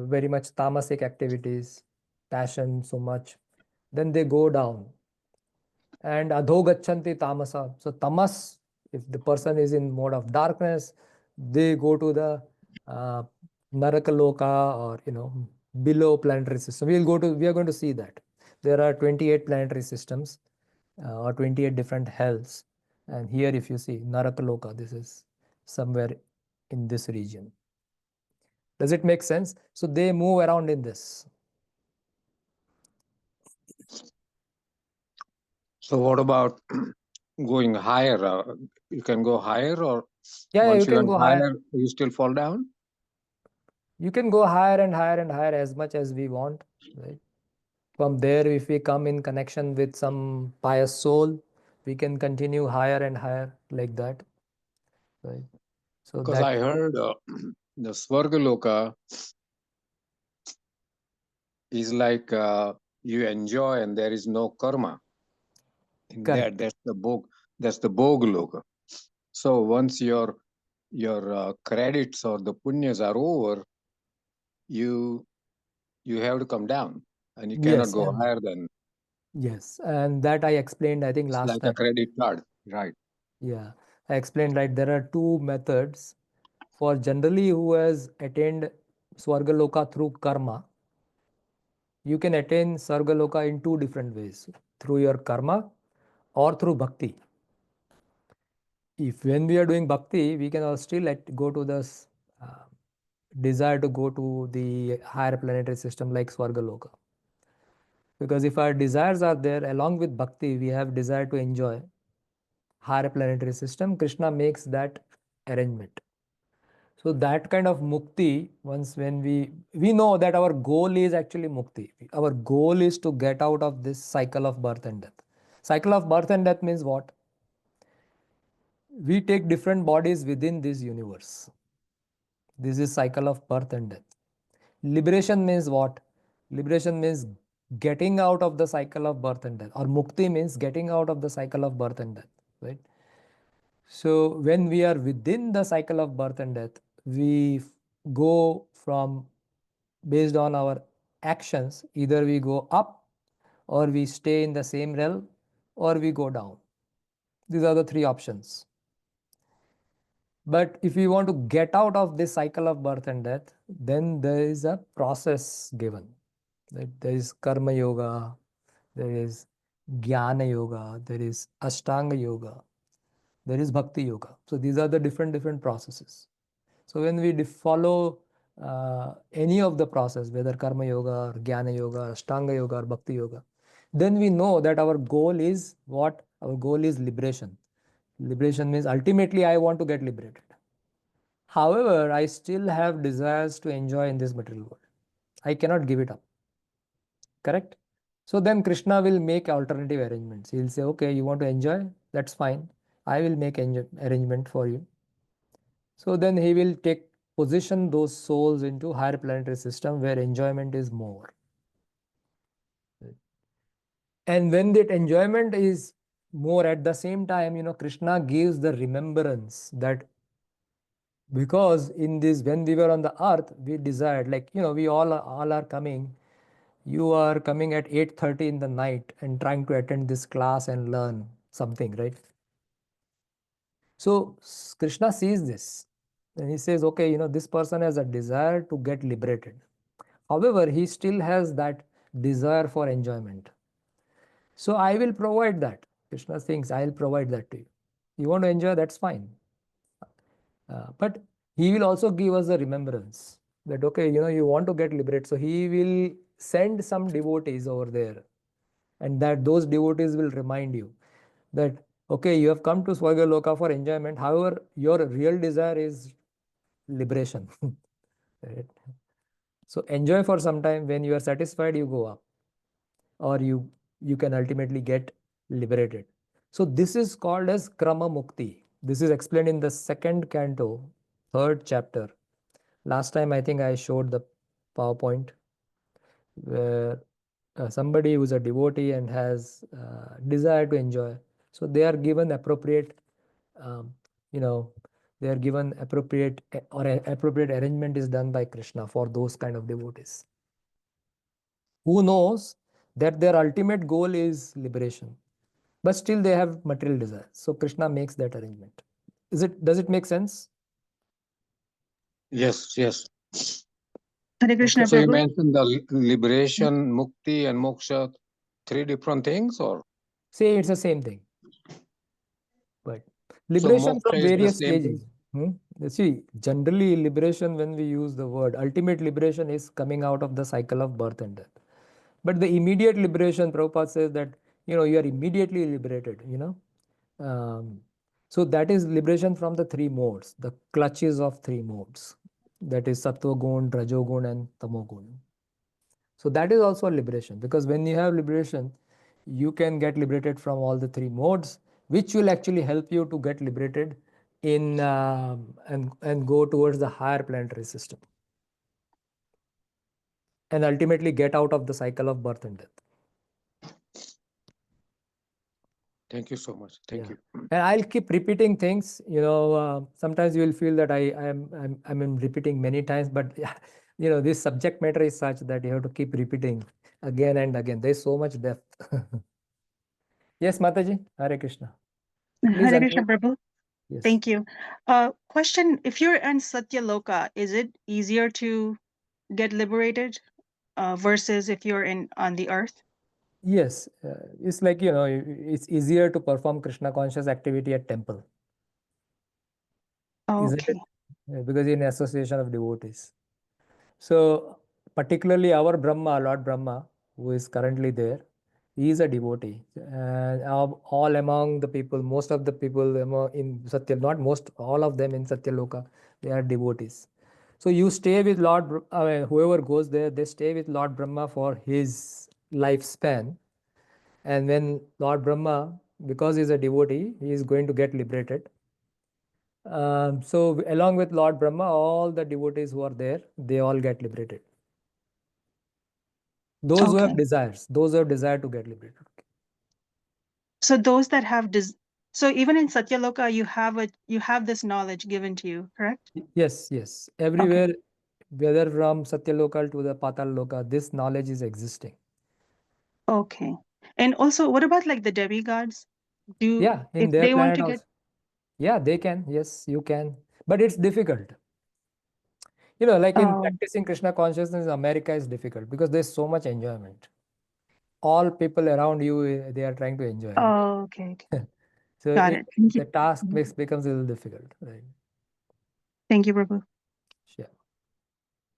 very much tamasic activities, passion so much, then they go down. And adhogachanti tamasa. So tamas, if the person is in mode of darkness, they go to the uh, narakaloka, or below planetary system. We are going to see that there are 28 planetary systems, or 28 different hells. And here if you see narakaloka, this is somewhere in this region. Does it make sense? So they move around in this. So what about going higher? You can go higher, or Yeah, you once you can went go higher. higher, you still fall down? You can go higher and higher and higher as much as we want, right? From there, if we come in connection with some pious soul, we can continue higher and higher like that, right? So Because I that, heard the Swargaloka is like you enjoy and there is no karma in that. correct. That's the Bhogaloka. So once your credits or the punyas are over, you you have to come down, and you cannot Yes, go and higher than. yes, and that I explained, I think It's last like a time. credit card, right? Yeah, I explained like there are two methods for generally who has attained Swargaloka through karma. You can attain Swargaloka in two different ways, through your karma or through bhakti. If when we are doing bhakti, we can still go to this uh, desire to go to the higher planetary system like Swargaloka. Because if our desires are there, along with bhakti, we have desire to enjoy higher planetary system, Krishna makes that arrangement. So that kind of mukti, once when we know that our goal is actually mukti. Our goal is to get out of this cycle of birth and death. Cycle of birth and death means what? We take different bodies within this universe. This is cycle of birth and death. Liberation means what? Liberation means getting out of the cycle of birth and death, or mukti means getting out of the cycle of birth and death, right? So when we are within the cycle of birth and death, we go from, based on our actions, either we go up or we stay in the same realm or we go down. These are the three options. But if we want to get out of this cycle of birth and death, then there is a process given. Right? There is karma yoga, there is jnana yoga, there is ashtanga yoga, there is bhakti yoga. So these are the different processes. So when we follow any of the process, whether karma yoga or jnana yoga, or ashtanga yoga or bhakti yoga, then we know that our goal is what? Our goal is liberation. Liberation means ultimately I want to get liberated. However, I still have desires to enjoy in this material world. I cannot give it up. Correct? So then Krishna will make alternative arrangements. He'll say, okay, you want to enjoy? That's fine. I will make arrangement for you. So then he will take position those souls into higher planetary system where enjoyment is more. And when that enjoyment is more, at the same time, Krishna gives the remembrance that because in this, when we were on the earth, we desired, like, we all are coming. You are coming at 8:30 in the night and trying to attend this class and learn something, right? So Krishna sees this and he says, okay, this person has a desire to get liberated. However, he still has that desire for enjoyment. So I will provide that. Krishna thinks, I'll provide that to you. You want to enjoy, that's fine. But he will also give us a remembrance that, okay, you want to get liberated. So he will send some devotees over there, and that those devotees will remind you that, okay, you have come to Swarga Loka for enjoyment. However, your real desire is liberation. Right? So enjoy for some time. When you are satisfied, you go up, or you can ultimately get liberated. So this is called as Krama Mukti. This is explained in the second canto, third chapter. Last time I think I showed the PowerPoint where somebody who is a devotee and has desire to enjoy. So they are given appropriate, um, you know, they are given appropriate or appropriate arrangement is done by Krishna for those kind of devotees who knows that their ultimate goal is liberation, but still they have material desires. So Krishna makes that arrangement. Does it make sense? Yes, yes. Hare Okay. Krishna, So you Prabhu. mentioned the liberation, mukti, and moksha, three different things, or Say it's the same thing, but so liberation moksha from is the various same stages. thing? See, generally liberation, when we use the word, ultimate liberation is coming out of the cycle of birth and death. But the immediate liberation, Prabhupada says that, you are immediately liberated. So that is liberation from the three modes, the clutches of three modes. That is Sattva Gun, Rajo Gun, and Tamo Gun. So that is also a liberation, because when you have liberation, you can get liberated from all the three modes, which will actually help you to get liberated in and go towards the higher planetary system, and ultimately get out of the cycle of birth and death. Thank you so much. Thank Yeah. you. And I'll keep repeating things. Sometimes you will feel that I'm repeating many times, but this subject matter is such that you have to keep repeating again and again. There's so much depth. Yes, Mataji. Hare Krishna. Please Hare Krishna, unmute. Prabhu. Yes. Thank you. Question: if you're in Satya Loka, is it easier to get liberated versus if you're on the earth? Yes. It's like, it's easier to perform Krishna conscious activity at temple, isn't it? Okay. Because in association of devotees. So particularly our Brahma, Lord Brahma, who is currently there, he is a devotee. And all among the people, most of the people in Satya, not most, all of them in Satyaloka, they are devotees. So you stay with whoever goes there, they stay with Lord Brahma for his lifespan. And when Lord Brahma, because he is a devotee, he is going to get liberated. So along with Lord Brahma, all the devotees who are there, they all get liberated. Those who Okay. have desires, those who have desire to get liberated. So those that have so even in Satya Loka, you have this knowledge given to you, correct? Yes, yes. Everywhere, whether from Satyaloka to the Patal Loka, this knowledge is existing. Okay. And also, what about like the demigods? Yeah, in If their they want planet to also. get Yeah, they can. Yes, you can. But it's difficult. Like in practicing Krishna consciousness in America is difficult because there's so much enjoyment. All people around you, they are trying to enjoy, right? okay. So Got it. Thank the you. task becomes a little difficult, right? Thank you, Prabhu. Sure.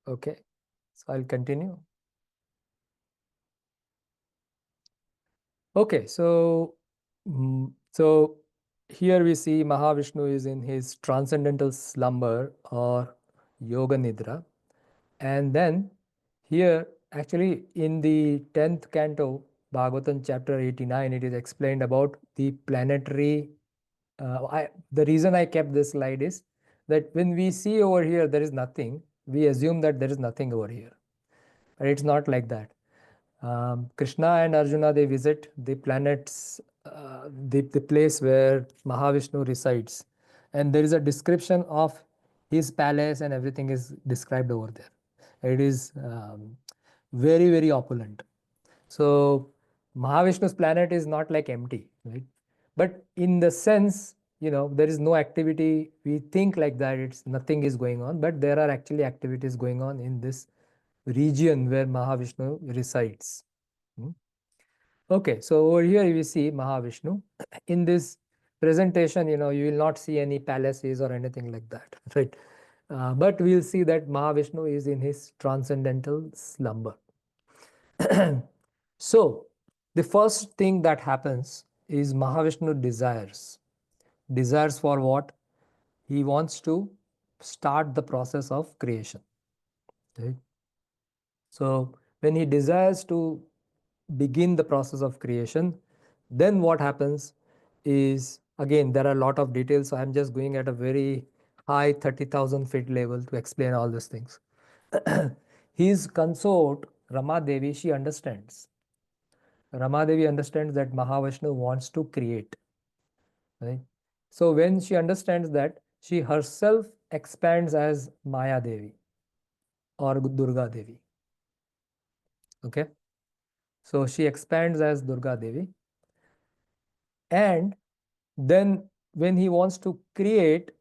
Okay. So I'll continue. Okay, so here we see Mahavishnu is in his transcendental slumber or yoga nidra, and then here actually in the 10th canto, Bhagavatam chapter 89, it is explained about the planetary. The reason I kept this slide is that when we see over here there is nothing, we assume that there is nothing over here. But it's not like that. Krishna and Arjuna, they visit the planets, the place where Mahavishnu resides. And there is a description of his palace and everything is described over there. It is very, very opulent. So Mahavishnu's planet is not like empty, right? But in the sense, there is no activity. We think like that, it's nothing is going on, but there are actually activities going on in this region where Mahavishnu resides. Okay, so over here we see Mahavishnu. In this presentation, you will not see any palaces or anything like that, right? But we'll see that Mahavishnu is in his transcendental slumber. So, the first thing that happens is Mahavishnu desires. Desires for what? He wants to start the process of creation. Right? So, when he desires to begin the process of creation, then what happens is, again, there are a lot of details. So, I'm just going at a very high 30,000 feet level to explain all these things. His consort, Rama Devi, she understands. Rama Devi understands that Mahavishnu wants to create. Right? So when she understands that, she herself expands as Maya Devi or Durga Devi. Okay? So she expands as Durga Devi. And then when he wants to create,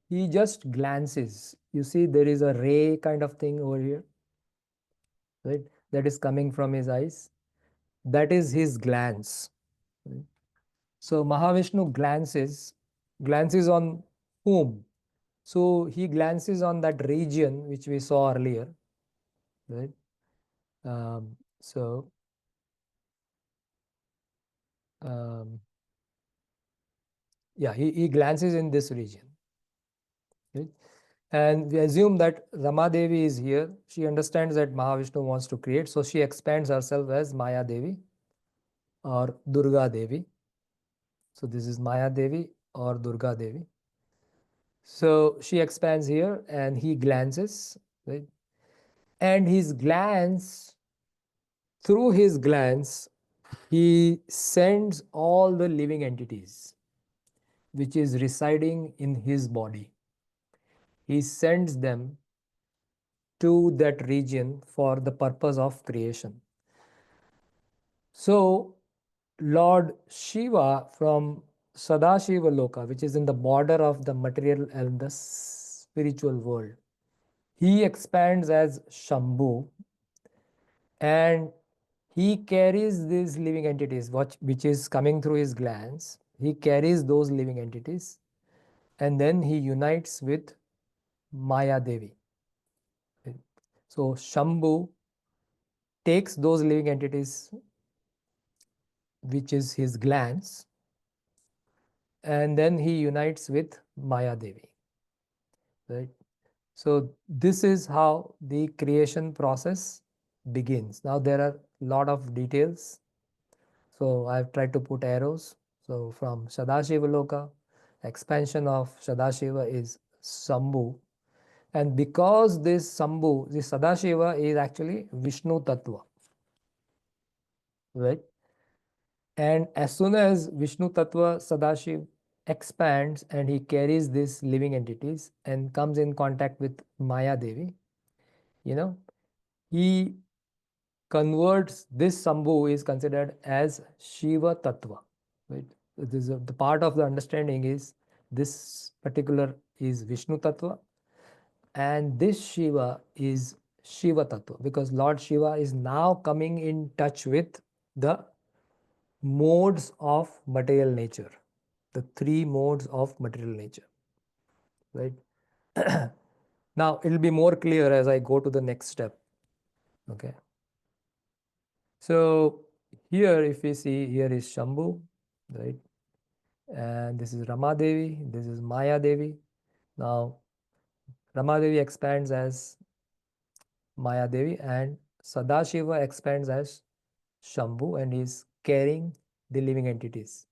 he just glances. You see, there is a ray kind of thing over here, right? That is coming from his eyes. That is his glance. Right? So Mahavishnu glances on whom? So he glances on that region which we saw earlier, right? So yeah, he glances in this region, right? And we assume that Rama Devi is here. She understands that Mahavishnu wants to create, so she expands herself as Maya Devi or Durga Devi. So this is Maya Devi or Durga Devi. So she expands here and he glances, right? And through his glance, he sends all the living entities which is residing in his body. He sends them to that region for the purpose of creation. So Lord Shiva from Sadashiva Loka, which is in the border of the material and the spiritual world, he expands as Shambhu and he carries these living entities, which is coming through his glands. He carries those living entities and then he unites with Maya Devi. So Shambhu takes those living entities, which is his glands, and then he unites with Maya Devi. Right? So this is how the creation process begins. Now there are a lot of details. So I've tried to put arrows. So from Sadashiva Loka, expansion of Sadashiva is Sambhu. And because this Sambhu, this Sadashiva is actually Vishnu Tattva. Right? And as soon as Vishnu Tattva Sadashiv expands and he carries these living entities and comes in contact with Maya Devi, he converts this Sambhu is considered as Shiva Tattva. Right? This is the part of the understanding is this particular is Vishnu Tattva and this Shiva is Shiva Tattva because Lord Shiva is now coming in touch with the modes of material nature, the three modes of material nature, right? Now it will be more clear as I go to the next step. Okay. So here, if we see, here is Shambhu, right? And this is Rama Devi, this is Maya Devi. Now Rama Devi expands as Maya Devi and Sadashiva expands as Shambhu and is carrying the living entities.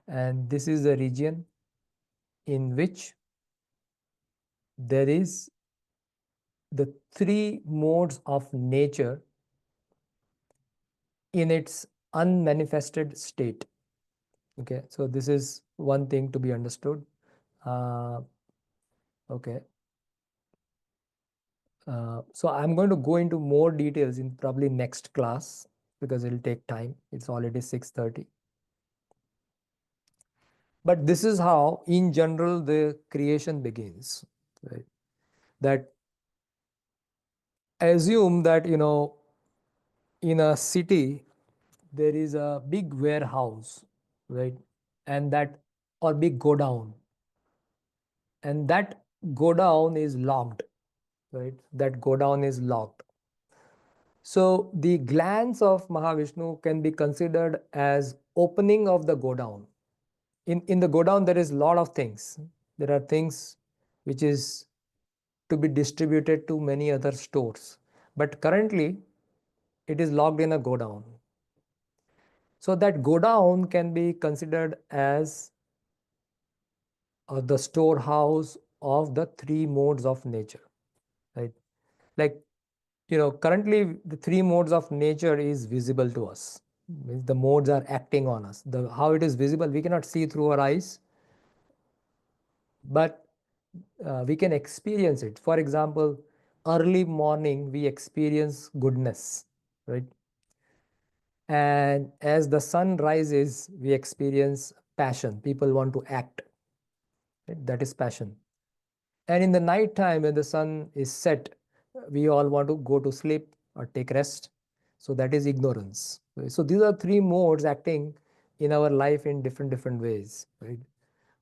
And this is the region in which there is the three modes of nature in its unmanifested state. Okay, so this is one thing to be understood. Okay. So I'm going to go into more details in probably next class because it'll take time. It's already 6:30. But this is how, in general, the creation begins. Right? That assume that, in a city, there is a big warehouse, right? And that, or big godown. And that godown is locked, right? That godown is locked. So the glance of Mahavishnu can be considered as opening of the godown. In the godown, there is a lot of things. There are things which is to be distributed to many other stores. But currently, it is locked in a godown. So that godown can be considered as the storehouse of the three modes of nature, right? Like, currently the three modes of nature is visible to us. The modes are acting on us. How it is visible, we cannot see through our eyes, but we can experience it. For example, early morning we experience goodness, right? And as the sun rises, we experience passion. People want to act, right? That is passion. And in the night time, when the sun is set, we all want to go to sleep or take rest. So that is ignorance. So these are three modes acting in our life in different ways, right?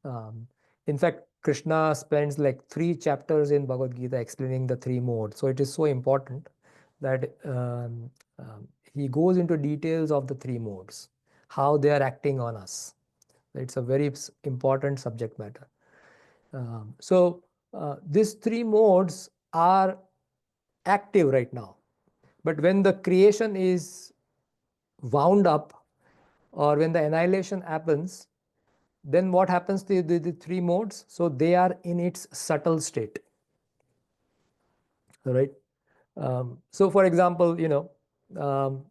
Um, in fact, Krishna spends like 3 chapters in Bhagavad Gita explaining the three modes. So it is so important that he goes into details of the three modes, how they are acting on us. It's a very important subject matter. So these three modes are active right now. But when the creation is wound up or when the annihilation happens, then what happens to the three modes? So they are in its subtle state. All right. So for example,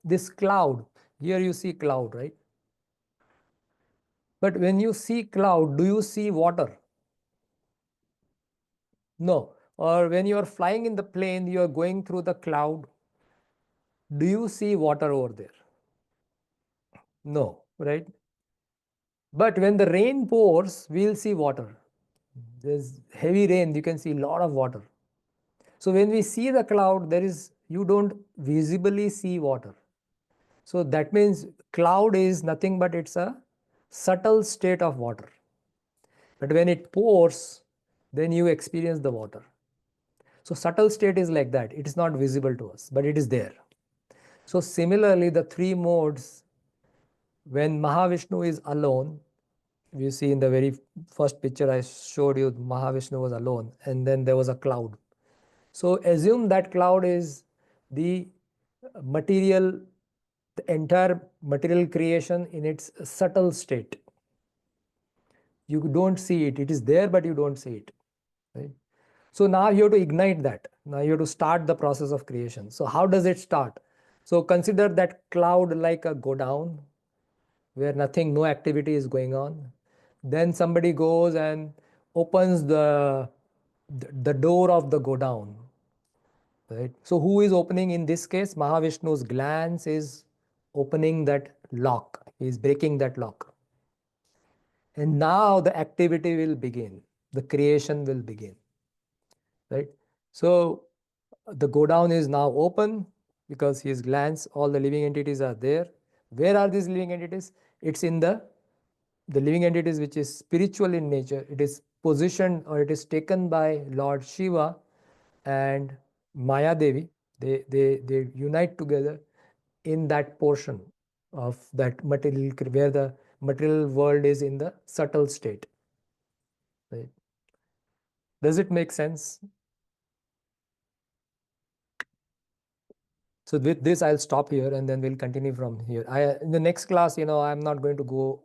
this cloud, here you see cloud, right? But when you see cloud, do you see water? No. Or when you are flying in the plane, you are going through the cloud, do you see water over there? No, right? But when the rain pours, we'll see water. There's heavy rain, you can see a lot of water. So when we see the cloud, you don't visibly see water. So that means cloud is nothing but it's a subtle state of water. But when it pours, then you experience the water. So subtle state is like that. It is not visible to us, but it is there. So similarly, the three modes, when Mahavishnu is alone, you see in the very first picture I showed you, Mahavishnu was alone and then there was a cloud. So assume that cloud is the material, the entire material creation in its subtle state. You don't see it. It is there, but you don't see it. Right? So now you have to ignite that. Now you have to start the process of creation. So how does it start? So consider that cloud like a godown where nothing, no activity is going on. Then somebody goes and opens the door of the godown. Right? So who is opening in this case? Mahavishnu's glance is opening that lock. He is breaking that lock. And now the activity will begin. The creation will begin. Right? So the godown is now open because his glance, all the living entities are there. Where are these living entities? It's in the living entities which is spiritual in nature. It is positioned or it is taken by Lord Shiva and Maya Devi. They unite together in that portion of that material, where the material world is in the subtle state. Right? Does it make sense? So with this, I'll stop here and then we'll continue from here. In the next class, I'm not going to go